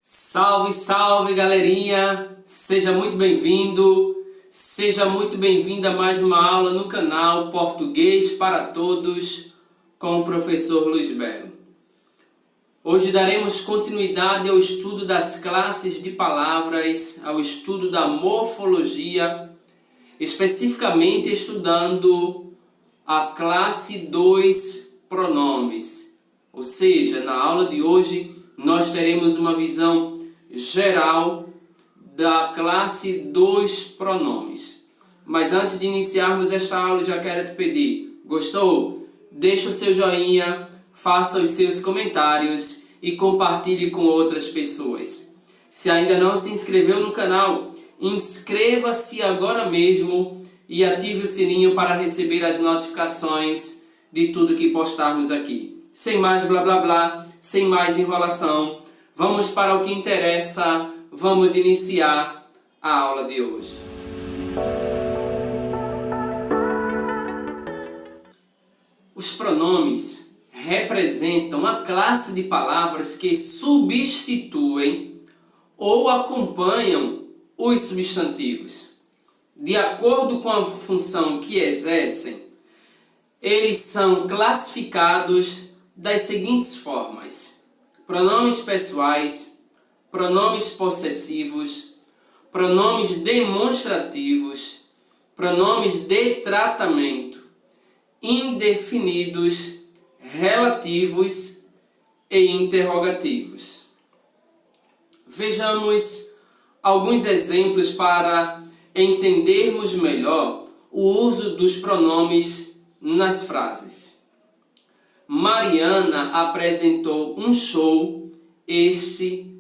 Salve, salve, galerinha! Seja muito bem-vindo, seja muito bem-vinda a mais uma aula no canal Português para Todos com o professor Luiz Belo. Hoje daremos continuidade ao estudo das classes de palavras, ao estudo da morfologia, especificamente estudando a classe 2 pronomes. Ou seja, na aula de hoje nós teremos uma visão geral da classe 2 pronomes. Mas antes de iniciarmos esta aula, já quero te pedir, gostou? Deixa o seu joinha, faça os seus comentários e compartilhe com outras pessoas. Se ainda não se inscreveu no canal, inscreva-se agora mesmo e ative o sininho para receber as notificações de tudo que postarmos aqui. Sem mais blá blá blá, sem mais enrolação, vamos para o que interessa, vamos iniciar a aula de hoje. Os pronomes representam a classe de palavras que substituem ou acompanham os substantivos. De acordo com a função que exercem, eles são classificados das seguintes formas: pronomes pessoais, pronomes possessivos, pronomes demonstrativos, pronomes de tratamento, indefinidos, relativos e interrogativos. Vejamos alguns exemplos para entendermos melhor o uso dos pronomes nas frases. Mariana apresentou um show esse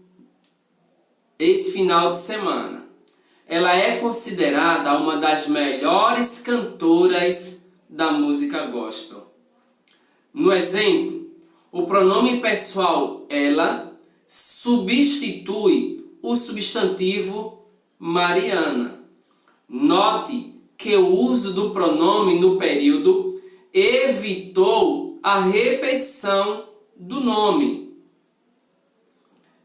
final de semana. Ela é considerada uma das melhores cantoras da música gospel. No exemplo, o pronome pessoal ela substitui o substantivo Mariana. Note que o uso do pronome no período evitou a repetição do nome.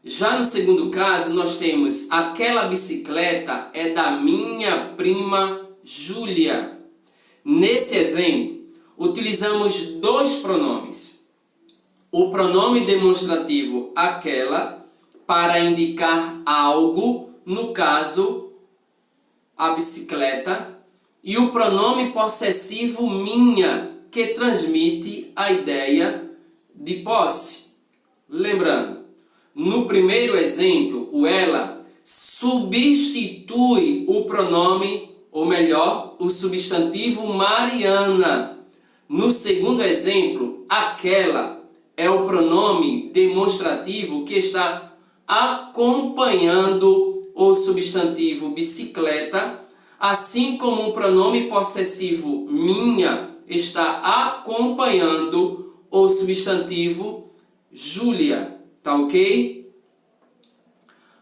Já no segundo caso, nós temos: aquela bicicleta é da minha prima Júlia. Nesse exemplo, utilizamos dois pronomes. O pronome demonstrativo aquela, para indicar algo, no caso, a bicicleta, e o pronome possessivo minha, que transmite a ideia de posse. Lembrando, no primeiro exemplo, o ela substitui o pronome, ou melhor, o substantivo Mariana. No segundo exemplo, aquela é o pronome demonstrativo que está acompanhando o substantivo bicicleta, assim como o pronome possessivo minha está acompanhando o substantivo Júlia. Tá ok?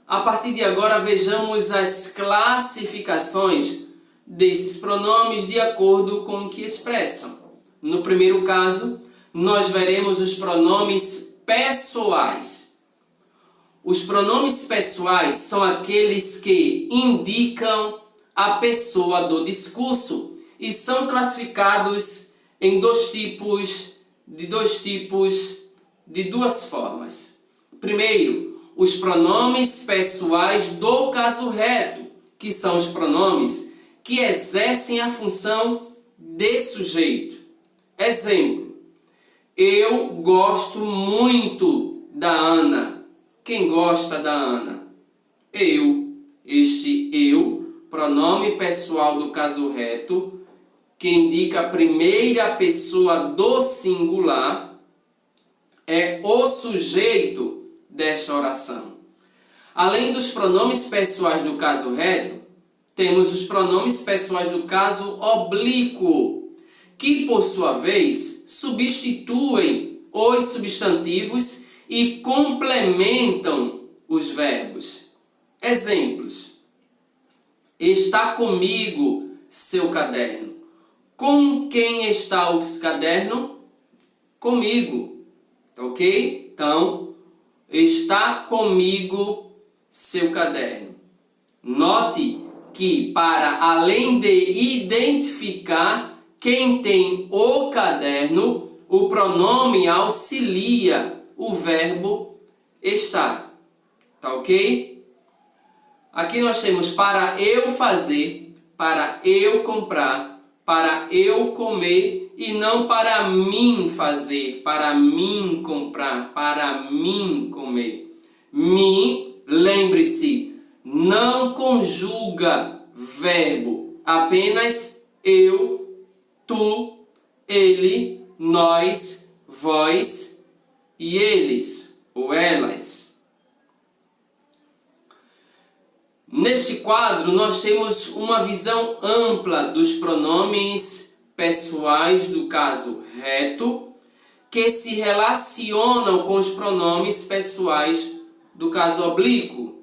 A partir de agora, vejamos as classificações desses pronomes de acordo com o que expressam. No primeiro caso, nós veremos os pronomes pessoais. Os pronomes pessoais são aqueles que indicam a pessoa do discurso e são classificados em de duas formas. Primeiro, os pronomes pessoais do caso reto, que são os pronomes que exercem a função de sujeito. Exemplo: eu gosto muito da Ana. Quem gosta da Ana? Eu. Este eu, pronome pessoal do caso reto, que indica a primeira pessoa do singular, é o sujeito desta oração. Além dos pronomes pessoais do caso reto, temos os pronomes pessoais do caso oblíquo, que por sua vez substituem os substantivos e complementam os verbos. Exemplos: está comigo seu caderno. Com quem está o caderno? Comigo. Ok? Então, está comigo seu caderno. Note que, para além de identificar quem tem o caderno, o pronome auxilia o verbo estar. Tá ok? Aqui nós temos para eu fazer, para eu comprar, para eu comer e não para mim fazer, para mim comprar, para mim comer. Mim, lembre-se, não conjuga verbo, apenas eu, tu, ele, nós, vós e eles ou elas. Neste quadro, nós temos uma visão ampla dos pronomes pessoais do caso reto, que se relacionam com os pronomes pessoais do caso oblíquo.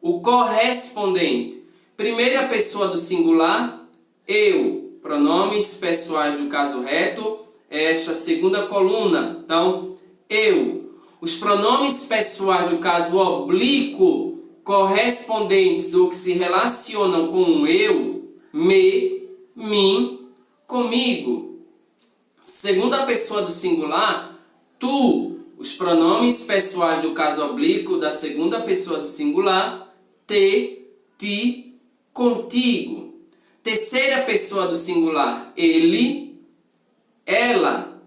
O correspondente, primeira pessoa do singular, eu. Pronomes pessoais do caso reto, esta segunda coluna. Então, eu. Os pronomes pessoais do caso oblíquo, correspondentes ou que se relacionam com o eu, me, mim, comigo. Segunda pessoa do singular, tu. Os pronomes pessoais do caso oblíquo da segunda pessoa do singular, te, ti, contigo. Terceira pessoa do singular, ele, ela.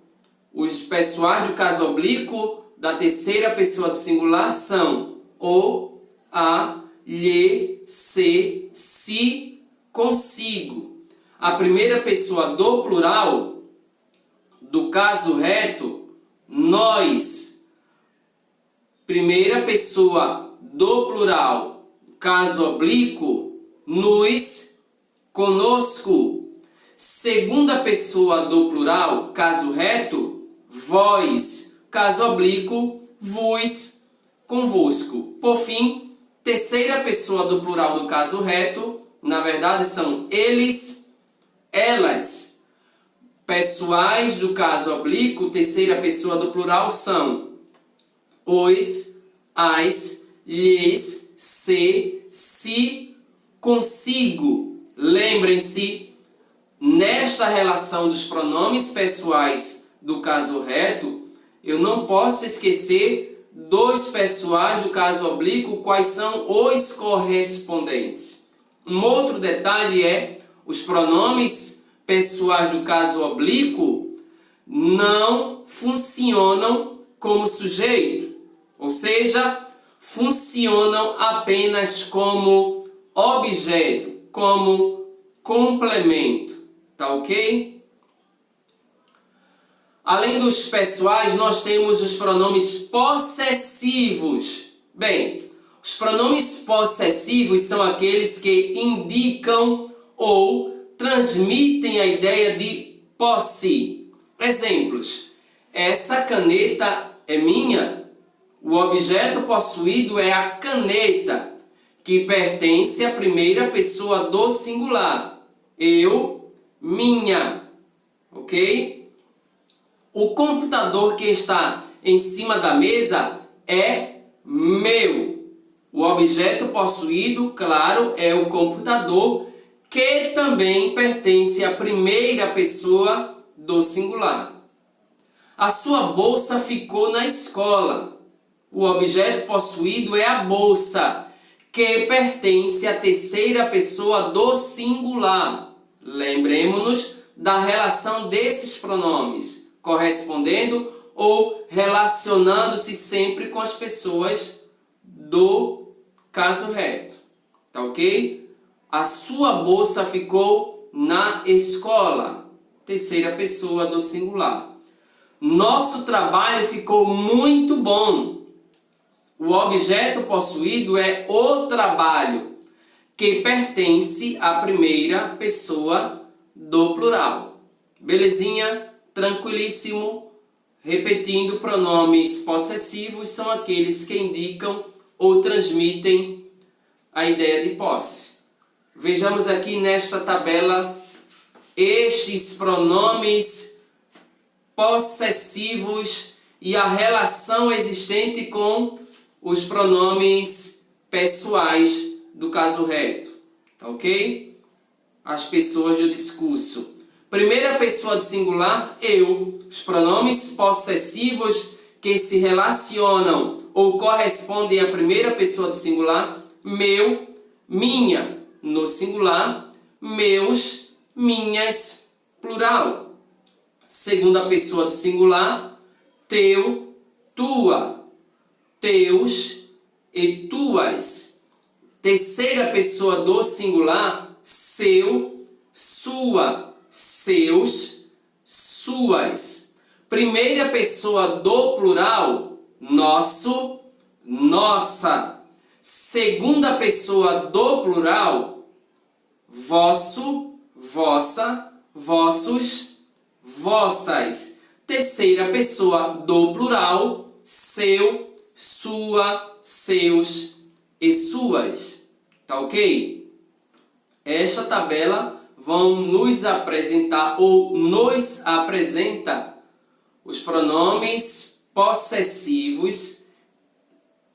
Os pessoais do caso oblíquo da terceira pessoa do singular são o, a, lhe, se, si, consigo. A primeira pessoa do plural do caso reto, nós. Primeira pessoa do plural, caso oblíquo, nos, conosco. Segunda pessoa do plural, caso reto, vós. Caso oblíquo, vos, convosco. Por fim, terceira pessoa do plural do caso reto, na verdade são eles, elas. Pessoais do caso oblíquo, terceira pessoa do plural são os, as, lhes, se, si, consigo. Lembrem-se, nesta relação dos pronomes pessoais do caso reto, eu não posso esquecer dos pessoais do caso oblíquo, quais são os correspondentes. Um outro detalhe é os pronomes pessoais do caso oblíquo não funcionam como sujeito, ou seja, funcionam apenas como objeto, como complemento, tá ok? Além dos pessoais, nós temos os pronomes possessivos. Bem, os pronomes possessivos são aqueles que indicam ou transmitem a ideia de posse. Exemplos: essa caneta é minha. O objeto possuído é a caneta, que pertence à primeira pessoa do singular. Eu, minha. Ok? O computador que está em cima da mesa é meu. O objeto possuído, claro, é o computador, que também pertence à primeira pessoa do singular. A sua bolsa ficou na escola. O objeto possuído é a bolsa, que pertence à terceira pessoa do singular. Lembremos-nos da relação desses pronomes, correspondendo ou relacionando-se sempre com as pessoas do caso reto. Tá ok? A sua bolsa ficou na escola. Terceira pessoa do singular. Nosso trabalho ficou muito bom. O objeto possuído é o trabalho, que pertence à primeira pessoa do plural. Belezinha? Tranquilíssimo? Repetindo, pronomes possessivos são aqueles que indicam ou transmitem a ideia de posse. Vejamos aqui nesta tabela estes pronomes possessivos e a relação existente com os pronomes pessoais do caso reto, tá ok? As pessoas do discurso. Primeira pessoa do singular, eu. Os pronomes possessivos que se relacionam ou correspondem à primeira pessoa do singular, meu, minha, no singular, meus, minhas, plural. Segunda pessoa do singular, teu, tua, teus e tuas. Terceira pessoa do singular, seu, sua, seus, suas. Primeira pessoa do plural, nosso, nossa. Segunda pessoa do plural, vosso, vossa, vossos, vossas. Terceira pessoa do plural, seu, sua, seus e suas. Tá ok? Esta tabela vão nos apresentar ou nos apresenta os pronomes possessivos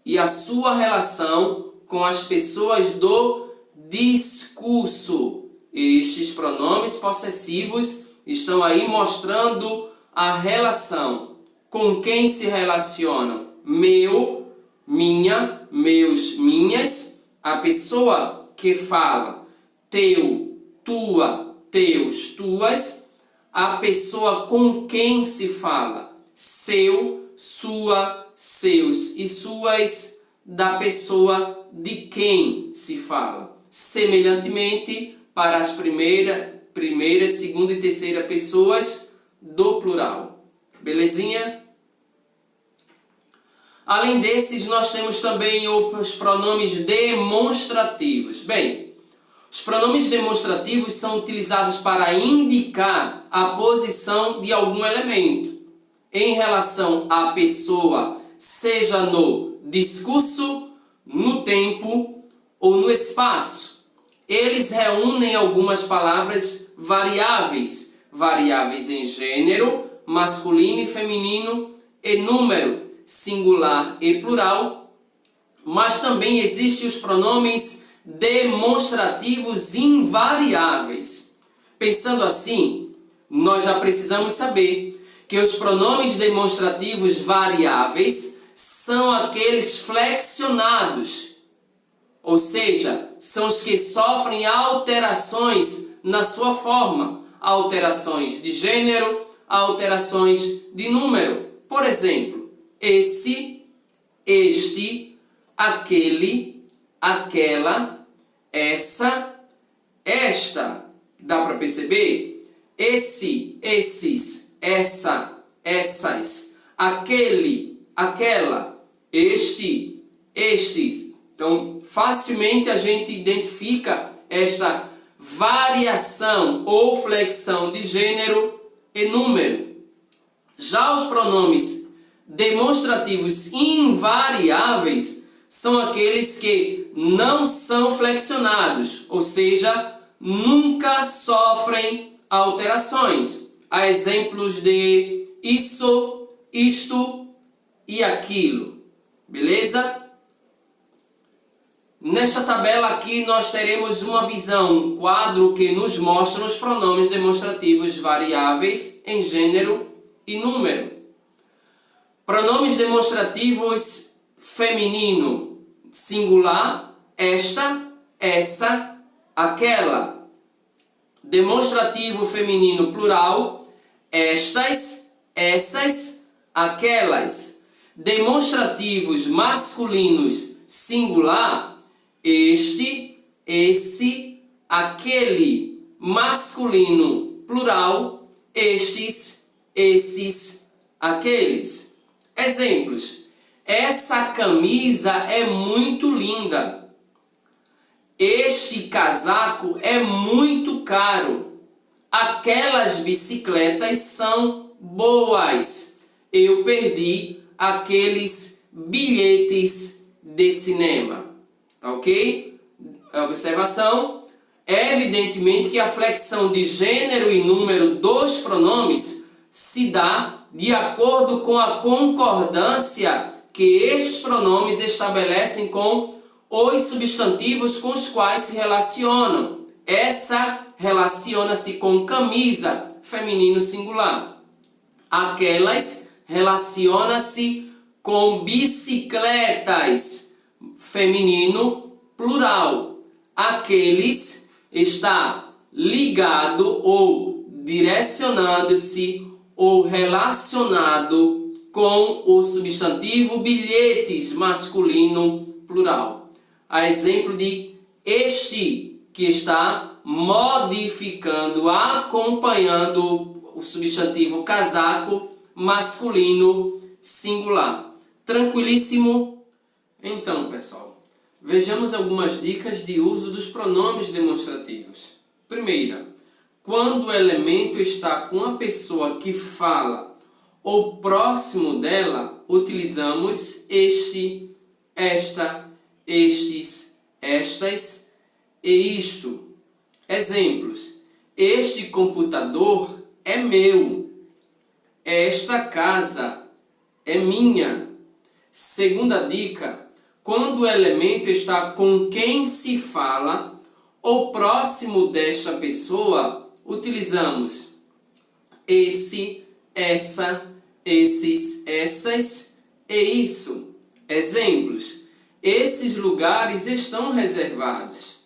e a sua relação com as pessoas do discurso. Estes pronomes possessivos estão aí mostrando a relação. Com quem se relacionam? Meu, minha, meus, minhas. A pessoa que fala teu, tua, teus, tuas. A pessoa com quem se fala seu, sua, seus e suas, da pessoa de quem se fala. Semelhantemente, para as primeira, segunda e terceira pessoas do plural. Belezinha? Além desses, nós temos também os pronomes demonstrativos. Bem, os pronomes demonstrativos são utilizados para indicar a posição de algum elemento em relação à pessoa, seja no discurso, no tempo ou no espaço. Eles reúnem algumas palavras variáveis, variáveis em gênero, masculino e feminino, e número, singular e plural, mas também existem os pronomes demonstrativos invariáveis. Pensando assim, nós já precisamos saber que os pronomes demonstrativos variáveis são aqueles flexionados, ou seja, são os que sofrem alterações na sua forma, alterações de gênero, alterações de número. Por exemplo, esse, este, aquele, aquela, essa, esta. Dá para perceber? Esse, esses, essa, essas, aquele, aquela, este, estes. Então, facilmente a gente identifica esta variação ou flexão de gênero e número. Já os pronomes demonstrativos invariáveis são aqueles que não são flexionados, ou seja, nunca sofrem alterações. Há exemplos de isso, isto e aquilo. Beleza? Nesta tabela aqui nós teremos uma visão, um quadro que nos mostra os pronomes demonstrativos variáveis em gênero e número. Pronomes demonstrativos feminino, singular, esta, essa, aquela. Demonstrativo feminino plural, estas, essas, aquelas. Demonstrativos masculinos singular, este, esse, aquele. Masculino plural, estes, esses, aqueles. Exemplos: essa camisa é muito linda. Este casaco é muito caro. Aquelas bicicletas são boas. Eu perdi aqueles bilhetes de cinema. Tá ok? A observação é evidentemente que a flexão de gênero e número dos pronomes se dá de acordo com a concordância que estes pronomes estabelecem com os substantivos com os quais se relacionam. Essa relaciona-se com camisa, feminino singular. Aquelas relaciona-se com bicicletas, feminino plural. Aqueles está ligado ou direcionando-se ou relacionado com o substantivo bilhetes, masculino plural. A exemplo de este, que está modificando, acompanhando o substantivo casaco, masculino singular. Tranquilíssimo? Então, pessoal, vejamos algumas dicas de uso dos pronomes demonstrativos. Primeira, quando o elemento está com a pessoa que fala ou próximo dela, utilizamos este, esta, estes, estas e isto. Exemplos: este computador é meu. Esta casa é minha. Segunda dica: quando o elemento está com quem se fala ou próximo desta pessoa, utilizamos esse, essa, esses, essas e isso. Exemplos: esses lugares estão reservados.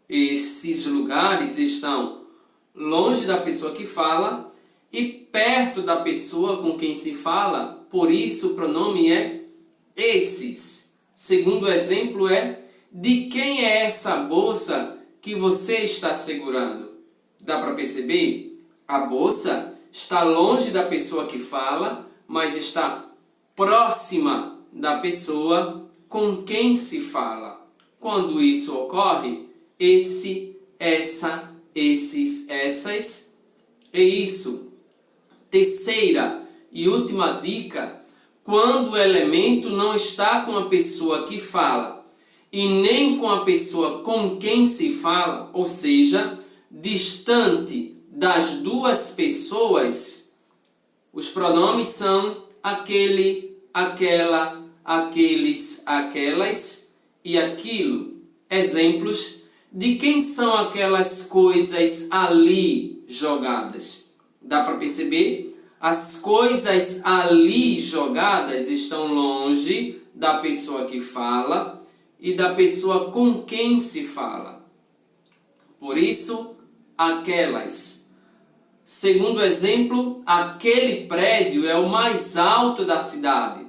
Esses lugares estão longe da pessoa que fala e perto da pessoa com quem se fala, por isso o pronome é esses. Segundo exemplo é: de quem é essa bolsa que você está segurando? Dá para perceber? A bolsa está longe da pessoa que fala, mas está próxima da pessoa com quem se fala. Quando isso ocorre, esse, essa, esses, essas e isso. Terceira e última dica: quando o elemento não está com a pessoa que fala e nem com a pessoa com quem se fala, ou seja, distante das duas pessoas, os pronomes são aquele, aquela, aqueles, aquelas e aquilo. Exemplos: de quem são aquelas coisas ali jogadas? Dá para perceber? As coisas ali jogadas estão longe da pessoa que fala e da pessoa com quem se fala. Por isso, aquelas. Segundo exemplo, aquele prédio é o mais alto da cidade.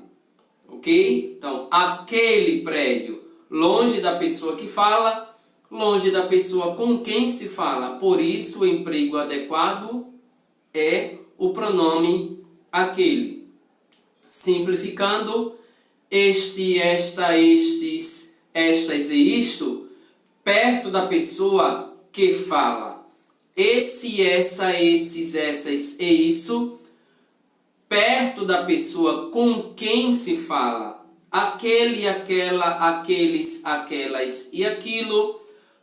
Ok? Então, aquele prédio, longe da pessoa que fala, longe da pessoa com quem se fala. Por isso, o emprego adequado é o pronome aquele. Simplificando, este, esta, estes, estas e isto, perto da pessoa que fala. Esse, essa, esses, essas e isso, perto da pessoa com quem se fala. Aquele, aquela, aqueles, aquelas e aquilo,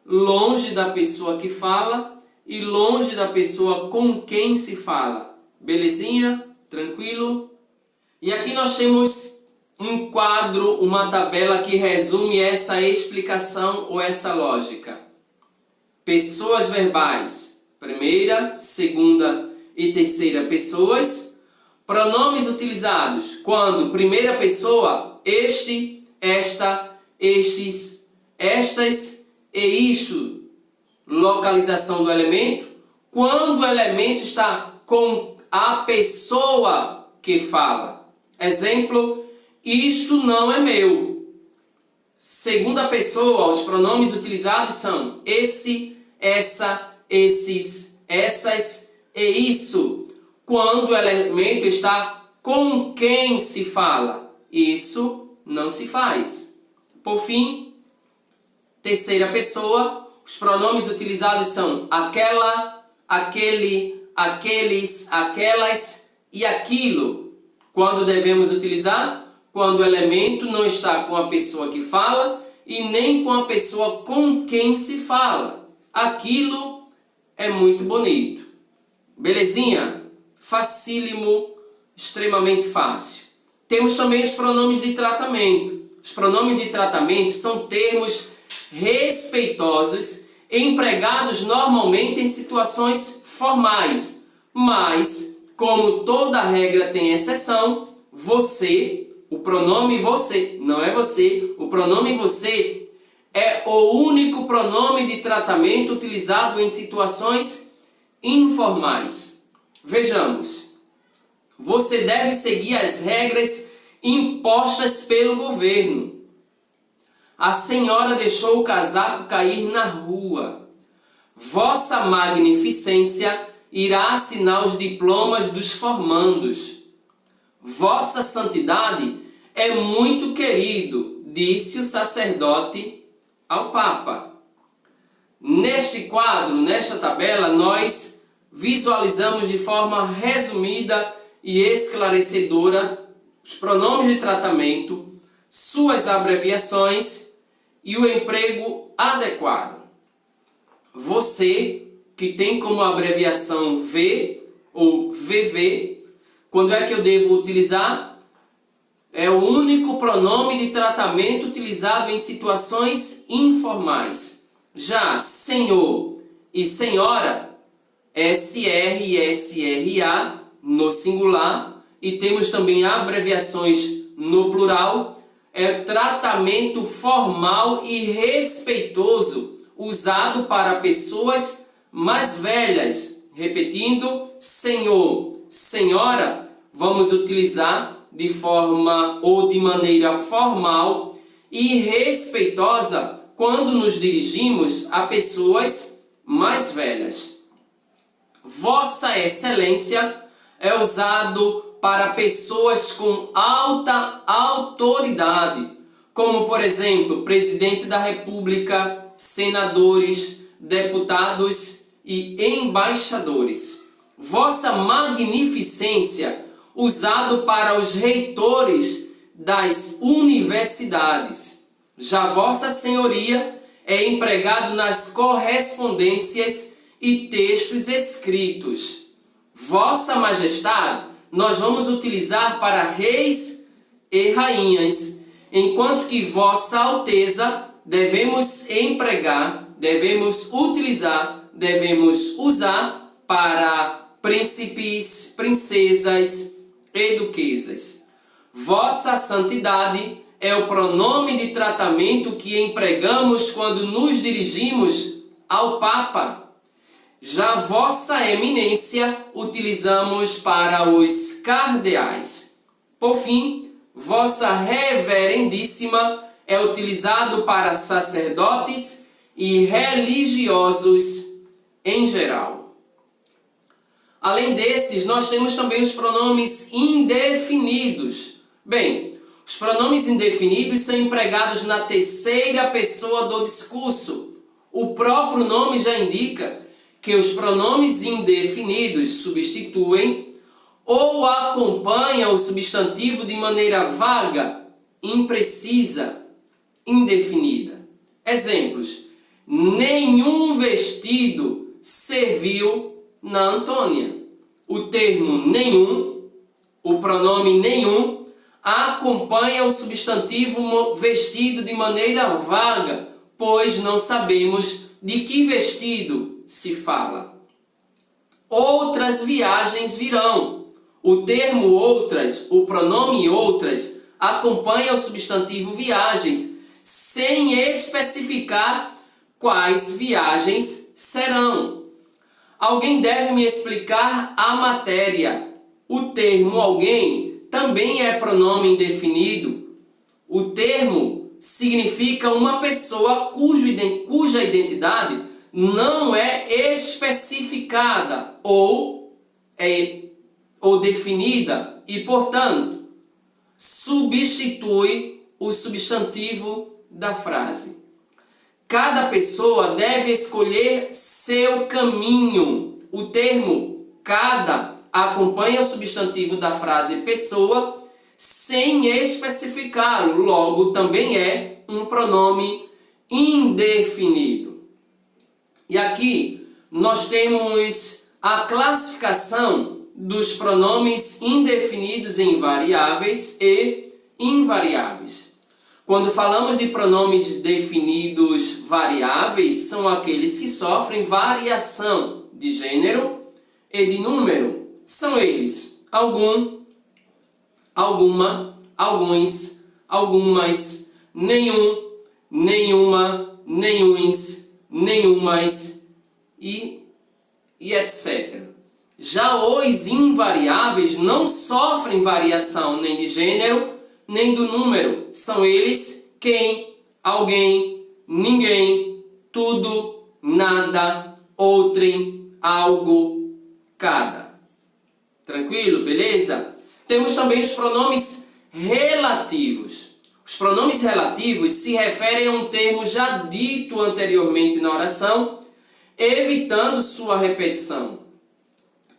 longe da pessoa que fala e longe da pessoa com quem se fala. Belezinha? Tranquilo? E aqui nós temos um quadro, uma tabela que resume essa explicação ou essa lógica. Pessoas verbais: primeira, segunda e terceira pessoas. Pronomes utilizados quando primeira pessoa: este, esta, estes, estas e isto. Localização do elemento: quando o elemento está com a pessoa que fala. Exemplo: isto não é meu. Segunda pessoa, os pronomes utilizados são esse, essa, esses, essas e isso. Quando o elemento está com quem se fala, isso não se faz. Por fim, terceira pessoa, os pronomes utilizados são aquela, aquele, aqueles, aquelas e aquilo. Quando devemos utilizar? Quando o elemento não está com a pessoa que fala e nem com a pessoa com quem se fala. Aquilo é muito bonito. Belezinha? Facílimo, extremamente fácil. Temos também os pronomes de tratamento. os pronomes de tratamento são termos respeitosos empregados normalmente em situações formais, mas, como toda regra tem exceção, você, o pronome você, não é você, o pronome você é o único pronome de tratamento utilizado em situações informais. Vejamos, você deve seguir as regras impostas pelo governo. A senhora deixou o casaco cair na rua. Vossa Magnificência irá assinar os diplomas dos formandos. Vossa Santidade é muito querido, disse o sacerdote ao Papa. Neste quadro, nesta tabela, nós visualizamos de forma resumida e esclarecedora os pronomes de tratamento, suas abreviações e o emprego adequado. Você, que tem como abreviação V ou VV, quando é que eu devo utilizar? É o único pronome de tratamento utilizado em situações informais. Já senhor e senhora, SR e SRA no singular, e temos também abreviações no plural, é tratamento formal e respeitoso usado para pessoas mais velhas. Repetindo, senhor, senhora, vamos utilizar de forma ou de maneira formal e respeitosa quando nos dirigimos a pessoas mais velhas. Vossa Excelência é usado para pessoas com alta autoridade, como, por exemplo, presidente da República, senadores, deputados e embaixadores. Vossa Magnificência, usado para os reitores das universidades. Já Vossa Senhoria é empregado nas correspondências e textos escritos. Vossa Majestade, nós vamos utilizar para reis e rainhas, enquanto que Vossa Alteza devemos empregar, devemos utilizar, devemos usar para príncipes, princesas e duquesas. Vossa Santidade é o pronome de tratamento que empregamos quando nos dirigimos ao Papa. Já Vossa Eminência utilizamos para os cardeais. Por fim, Vossa Reverendíssima é utilizado para sacerdotes e religiosos em geral. Além desses, nós temos também os pronomes indefinidos. Bem, os pronomes indefinidos são empregados na terceira pessoa do discurso. O próprio nome já indica que os pronomes indefinidos substituem ou acompanham o substantivo de maneira vaga, imprecisa, indefinida. Exemplos: nenhum vestido serviu na Antônia. O termo nenhum, o pronome nenhum, acompanha o substantivo vestido de maneira vaga, pois não sabemos de que vestido se fala. Outras viagens virão. O termo outras, o pronome outras, acompanha o substantivo viagens, sem especificar quais viagens serão. Alguém deve me explicar a matéria. O termo alguém também é pronome indefinido. O termo significa uma pessoa cuja identidade não é especificada ou definida e, portanto, substitui o substantivo da frase. Cada pessoa deve escolher seu caminho. O termo cada acompanha o substantivo da frase pessoa sem especificá-lo, logo também é um pronome indefinido. E aqui nós temos a classificação dos pronomes indefinidos em variáveis e invariáveis. Quando falamos de pronomes definidos variáveis, são aqueles que sofrem variação de gênero e de número. São eles algum, alguma, alguns, algumas, nenhum, nenhuma, nenhuns, nenhumas e etc. Já os invariáveis não sofrem variação nem de gênero, nem do número. São eles quem, alguém, ninguém, tudo, nada, outrem, algo, cada. Tranquilo? Beleza? Temos também os pronomes relativos. Os pronomes relativos se referem a um termo já dito anteriormente na oração, evitando sua repetição.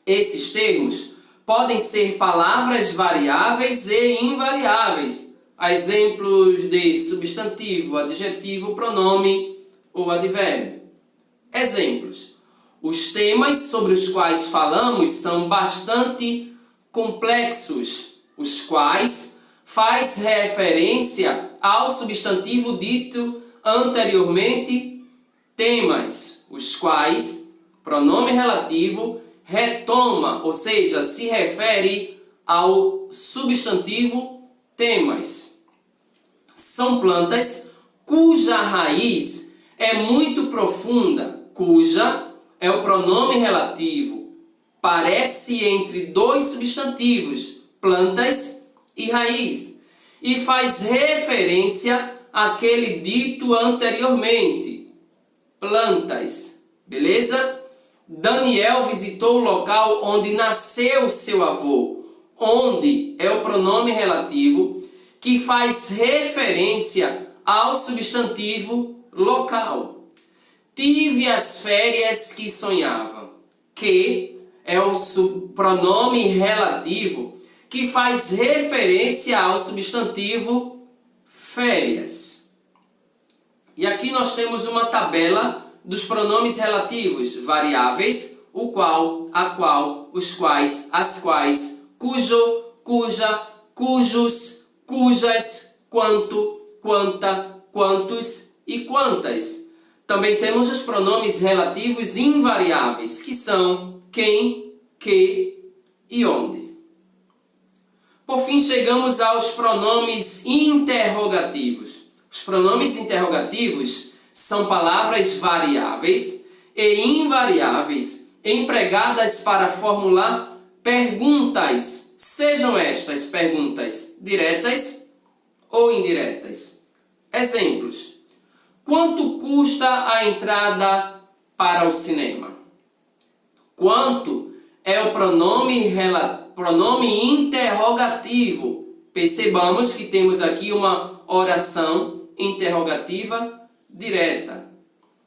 Esses termos podem ser palavras variáveis e invariáveis, a exemplos de substantivo, adjetivo, pronome ou advérbio. Exemplos. Os temas sobre os quais falamos são bastante complexos, os quais faz referência ao substantivo dito anteriormente, temas, os quais, pronome relativo, retoma, ou seja, se refere ao substantivo temas. São plantas cuja raiz é muito profunda, cuja é o pronome relativo, parece entre dois substantivos, plantas e raiz, e faz referência àquele dito anteriormente, plantas. Beleza? Daniel visitou o local onde nasceu seu avô, onde é o pronome relativo que faz referência ao substantivo local. Tive as férias que sonhava, que é o pronome relativo que faz referência ao substantivo férias. E aqui nós temos uma tabela dos pronomes relativos variáveis, o qual, a qual, os quais, as quais, cujo, cuja, cujos, cujas, quanto, quanta, quantos e quantas. Também temos os pronomes relativos invariáveis, que são quem, que e onde. Por fim, chegamos aos pronomes interrogativos. Os pronomes interrogativos são palavras variáveis e invariáveis empregadas para formular perguntas, sejam estas perguntas diretas ou indiretas. Exemplos. Quanto custa a entrada para o cinema? Quanto é o pronome interrogativo. Percebamos que temos aqui uma oração interrogativa direta.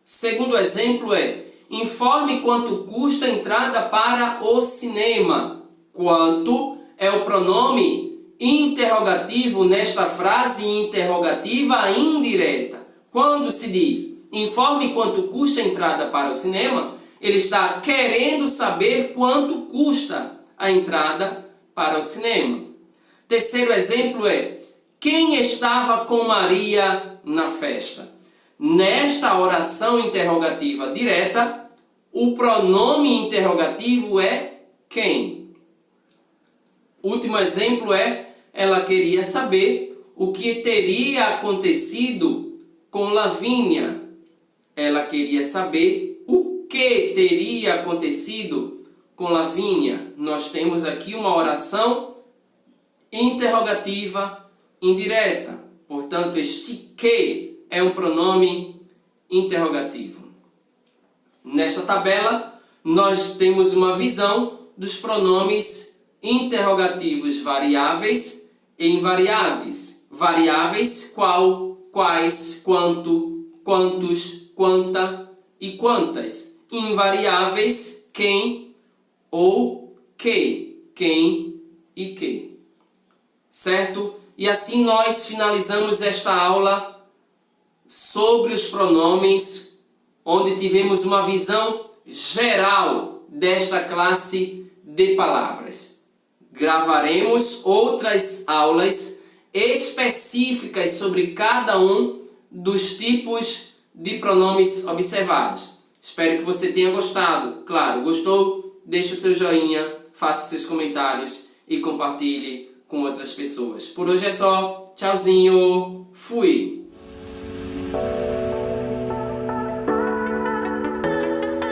Segundo exemplo é: informe quanto custa a entrada para o cinema. Quanto é o pronome interrogativo nesta frase interrogativa indireta. Quando se diz informe quanto custa a entrada para o cinema, ele está querendo saber quanto custa a entrada para o cinema. Terceiro exemplo é: quem estava com Maria na festa? Nesta oração interrogativa direta, o pronome interrogativo é quem. Último exemplo é: ela queria saber o que teria acontecido com Lavínia. Ela queria saber o que teria acontecido com Lavínia. Nós temos aqui uma oração interrogativa indireta. Portanto, este que é um pronome interrogativo. Nesta tabela, nós temos uma visão dos pronomes interrogativos variáveis e invariáveis. Variáveis, qual, quais, quanto, quantos, quanta e quantas. Invariáveis, quem ou que, quem e que. Certo? E assim nós finalizamos esta aula sobre os pronomes, onde tivemos uma visão geral desta classe de palavras. Gravaremos outras aulas específicas sobre cada um dos tipos de pronomes observados. Espero que você tenha gostado. Claro, gostou? Deixe o seu joinha, faça seus comentários e compartilhe com outras pessoas. Por hoje é só. Tchauzinho. Fui!